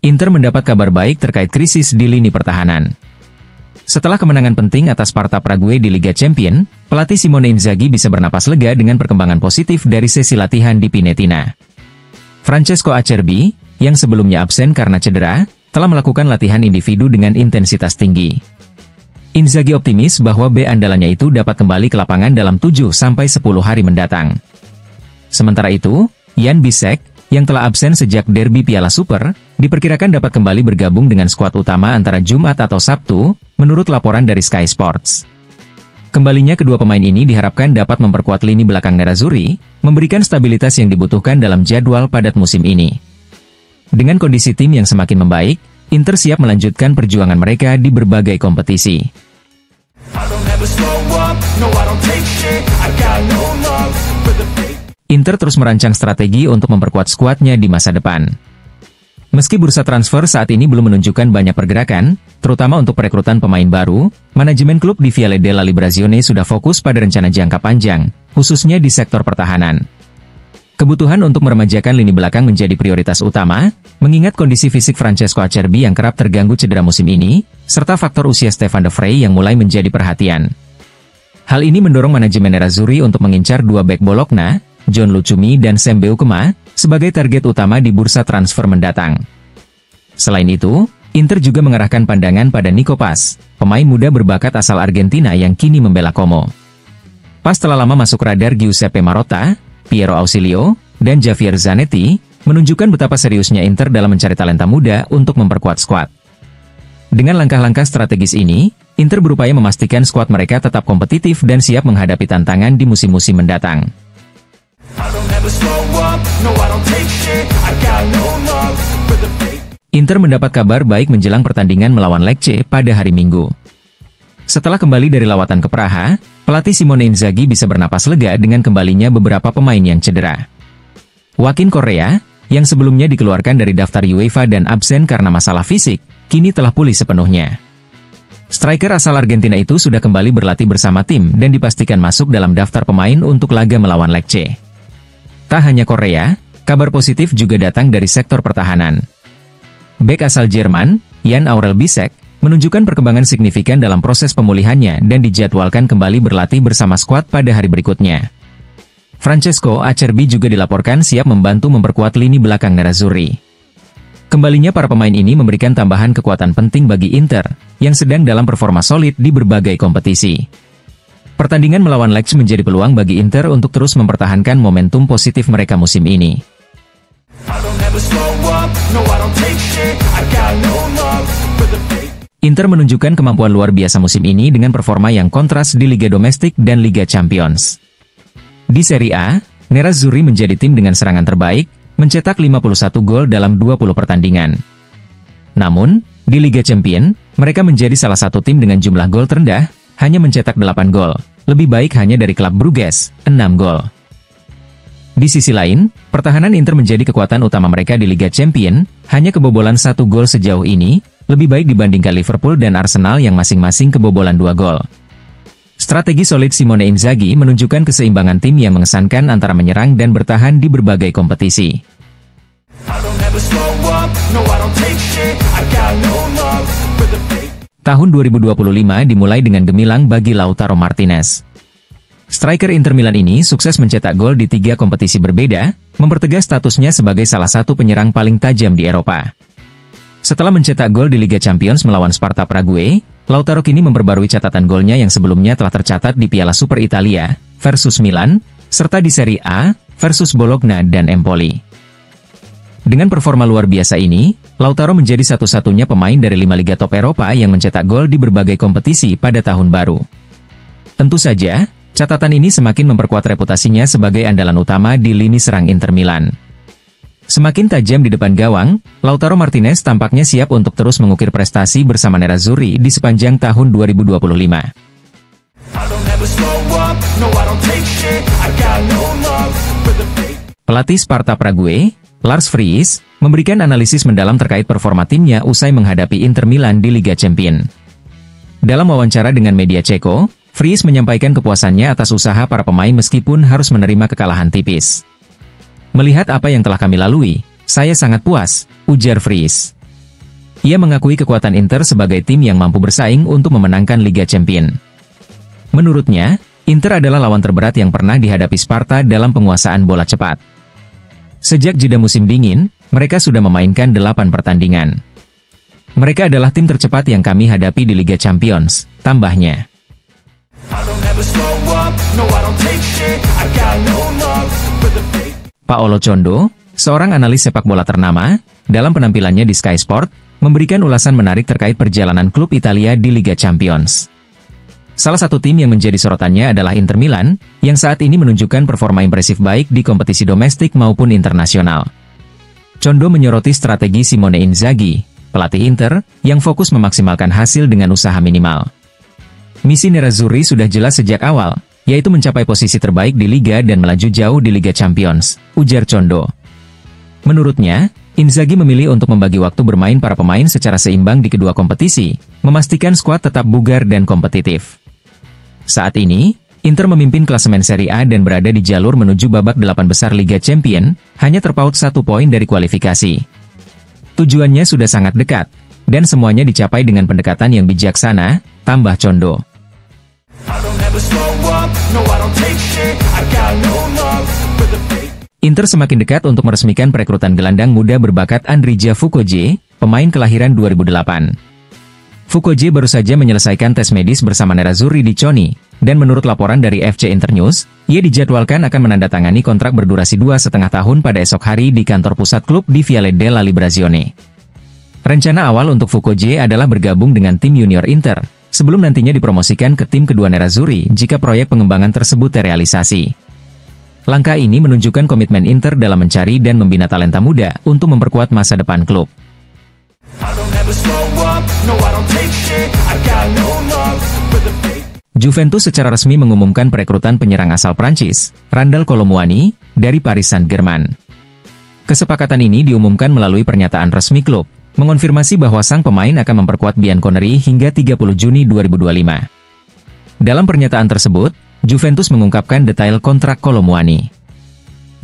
Inter mendapat kabar baik terkait krisis di lini pertahanan. Setelah kemenangan penting atas Sparta Prague di Liga Champions, pelatih Simone Inzaghi bisa bernapas lega dengan perkembangan positif dari sesi latihan di Pinetina. Francesco Acerbi, yang sebelumnya absen karena cedera, telah melakukan latihan individu dengan intensitas tinggi. Inzaghi optimis bahwa B andalannya itu dapat kembali ke lapangan dalam 7-10 hari mendatang. Sementara itu, Jan Bisek, yang telah absen sejak derby Piala Super, diperkirakan dapat kembali bergabung dengan skuad utama antara Jumat atau Sabtu, menurut laporan dari Sky Sports. Kembalinya kedua pemain ini diharapkan dapat memperkuat lini belakang Nerazzurri, memberikan stabilitas yang dibutuhkan dalam jadwal padat musim ini. Dengan kondisi tim yang semakin membaik, Inter siap melanjutkan perjuangan mereka di berbagai kompetisi. Inter terus merancang strategi untuk memperkuat skuadnya di masa depan. Meski bursa transfer saat ini belum menunjukkan banyak pergerakan, terutama untuk perekrutan pemain baru, manajemen klub di Viale della Liberazione sudah fokus pada rencana jangka panjang, khususnya di sektor pertahanan. Kebutuhan untuk meremajakan lini belakang menjadi prioritas utama, mengingat kondisi fisik Francesco Acerbi yang kerap terganggu cedera musim ini, serta faktor usia Stefan de Vrij yang mulai menjadi perhatian. Hal ini mendorong manajemen Nerazzurri untuk mengincar dua bek Bologna, John Lucumi dan Sam Beukema, sebagai target utama di bursa transfer mendatang. Selain itu, Inter juga mengarahkan pandangan pada Nico Paz, pemain muda berbakat asal Argentina yang kini membela Como. Paz telah lama masuk radar Giuseppe Marotta, Piero Ausilio, dan Javier Zanetti, menunjukkan betapa seriusnya Inter dalam mencari talenta muda untuk memperkuat skuad. Dengan langkah-langkah strategis ini, Inter berupaya memastikan skuad mereka tetap kompetitif dan siap menghadapi tantangan di musim-musim mendatang. Inter mendapat kabar baik menjelang pertandingan melawan Lecce pada hari Minggu. Setelah kembali dari lawatan ke Praha, pelatih Simone Inzaghi bisa bernapas lega dengan kembalinya beberapa pemain yang cedera. Joaquin Correa, yang sebelumnya dikeluarkan dari daftar UEFA dan absen karena masalah fisik, kini telah pulih sepenuhnya. Striker asal Argentina itu sudah kembali berlatih bersama tim dan dipastikan masuk dalam daftar pemain untuk laga melawan Lecce. Tak hanya Korea, kabar positif juga datang dari sektor pertahanan. Bek asal Jerman, Jan Aurel Bisek, menunjukkan perkembangan signifikan dalam proses pemulihannya dan dijadwalkan kembali berlatih bersama skuad pada hari berikutnya. Francesco Acerbi juga dilaporkan siap membantu memperkuat lini belakang Nerazzurri. Kembalinya para pemain ini memberikan tambahan kekuatan penting bagi Inter, yang sedang dalam performa solid di berbagai kompetisi. Pertandingan melawan Lecce menjadi peluang bagi Inter untuk terus mempertahankan momentum positif mereka musim ini. Inter menunjukkan kemampuan luar biasa musim ini dengan performa yang kontras di Liga Domestik dan Liga Champions. Di Serie A, Nerazzurri menjadi tim dengan serangan terbaik, mencetak 51 gol dalam 20 pertandingan. Namun, di Liga Champions, mereka menjadi salah satu tim dengan jumlah gol terendah, hanya mencetak 8 gol, lebih baik hanya dari klub Bruges, 6 gol. Di sisi lain, pertahanan Inter menjadi kekuatan utama mereka di Liga Champions, hanya kebobolan 1 gol sejauh ini, lebih baik dibandingkan Liverpool dan Arsenal yang masing-masing kebobolan 2 gol. Strategi solid Simone Inzaghi menunjukkan keseimbangan tim yang mengesankan antara menyerang dan bertahan di berbagai kompetisi. Tahun 2025 dimulai dengan gemilang bagi Lautaro Martinez. Striker Inter Milan ini sukses mencetak gol di 3 kompetisi berbeda, mempertegas statusnya sebagai salah satu penyerang paling tajam di Eropa. Setelah mencetak gol di Liga Champions melawan Sparta Prague, Lautaro kini memperbarui catatan golnya yang sebelumnya telah tercatat di Piala Super Italia versus Milan, serta di Serie A versus Bologna dan Empoli. Dengan performa luar biasa ini, Lautaro menjadi satu-satunya pemain dari 5 liga top Eropa yang mencetak gol di berbagai kompetisi pada tahun baru. Tentu saja, catatan ini semakin memperkuat reputasinya sebagai andalan utama di lini serang Inter Milan. Semakin tajam di depan gawang, Lautaro Martinez tampaknya siap untuk terus mengukir prestasi bersama Nerazzurri di sepanjang tahun 2025. Pelatih Sparta Prague, Lars Friis, memberikan analisis mendalam terkait performa timnya usai menghadapi Inter Milan di Liga Champions. Dalam wawancara dengan media Ceko, Friis menyampaikan kepuasannya atas usaha para pemain meskipun harus menerima kekalahan tipis. Melihat apa yang telah kami lalui, saya sangat puas, ujar Fries. Ia mengakui kekuatan Inter sebagai tim yang mampu bersaing untuk memenangkan Liga Champions. Menurutnya, Inter adalah lawan terberat yang pernah dihadapi Sparta dalam penguasaan bola cepat. Sejak jeda musim dingin, mereka sudah memainkan 8 pertandingan. Mereka adalah tim tercepat yang kami hadapi di Liga Champions, tambahnya. Paolo Condo, seorang analis sepak bola ternama, dalam penampilannya di Sky Sport, memberikan ulasan menarik terkait perjalanan klub Italia di Liga Champions. Salah satu tim yang menjadi sorotannya adalah Inter Milan, yang saat ini menunjukkan performa impresif baik di kompetisi domestik maupun internasional. Condo menyoroti strategi Simone Inzaghi, pelatih Inter, yang fokus memaksimalkan hasil dengan usaha minimal. Misi Nerazzurri sudah jelas sejak awal, yaitu mencapai posisi terbaik di Liga dan melaju jauh di Liga Champions, ujar Condo. Menurutnya, Inzaghi memilih untuk membagi waktu bermain para pemain secara seimbang di kedua kompetisi, memastikan skuad tetap bugar dan kompetitif. Saat ini, Inter memimpin klasemen Serie A dan berada di jalur menuju babak 8 besar Liga Champions, hanya terpaut 1 poin dari kualifikasi. Tujuannya sudah sangat dekat, dan semuanya dicapai dengan pendekatan yang bijaksana, tambah Condo. Inter semakin dekat untuk meresmikan perekrutan gelandang muda berbakat Andrija Fukoje, pemain kelahiran 2008. Fukoje baru saja menyelesaikan tes medis bersama Nerazzurri di Choni, dan menurut laporan dari FC Internews, ia dijadwalkan akan menandatangani kontrak berdurasi 2,5 tahun pada esok hari di kantor pusat klub di Viale della Liberazione. Rencana awal untuk Fukoje adalah bergabung dengan tim junior Inter, sebelum nantinya dipromosikan ke tim kedua Nerazzurri jika proyek pengembangan tersebut terrealisasi. Langkah ini menunjukkan komitmen Inter dalam mencari dan membina talenta muda untuk memperkuat masa depan klub. Juventus secara resmi mengumumkan perekrutan penyerang asal Prancis, Randal Kolo Muani, dari Paris Saint-Germain. Kesepakatan ini diumumkan melalui pernyataan resmi klub, mengonfirmasi bahwa sang pemain akan memperkuat Bianconeri hingga 30 Juni 2025. Dalam pernyataan tersebut, Juventus mengungkapkan detail kontrak Kolo Muani.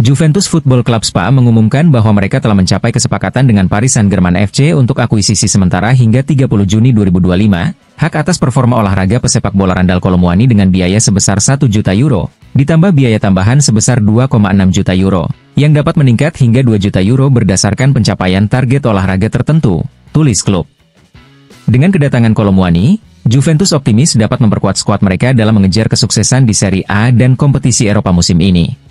Juventus Football Club Spa mengumumkan bahwa mereka telah mencapai kesepakatan dengan Paris Saint-Germain FC untuk akuisisi sementara hingga 30 Juni 2025, hak atas performa olahraga pesepak bola Randal Kolo Muani dengan biaya sebesar 1 juta euro, ditambah biaya tambahan sebesar 2,6 juta euro, yang dapat meningkat hingga 2 juta euro berdasarkan pencapaian target olahraga tertentu, tulis klub. Dengan kedatangan Kolo Muani, Juventus optimis dapat memperkuat skuad mereka dalam mengejar kesuksesan di Serie A dan kompetisi Eropa musim ini.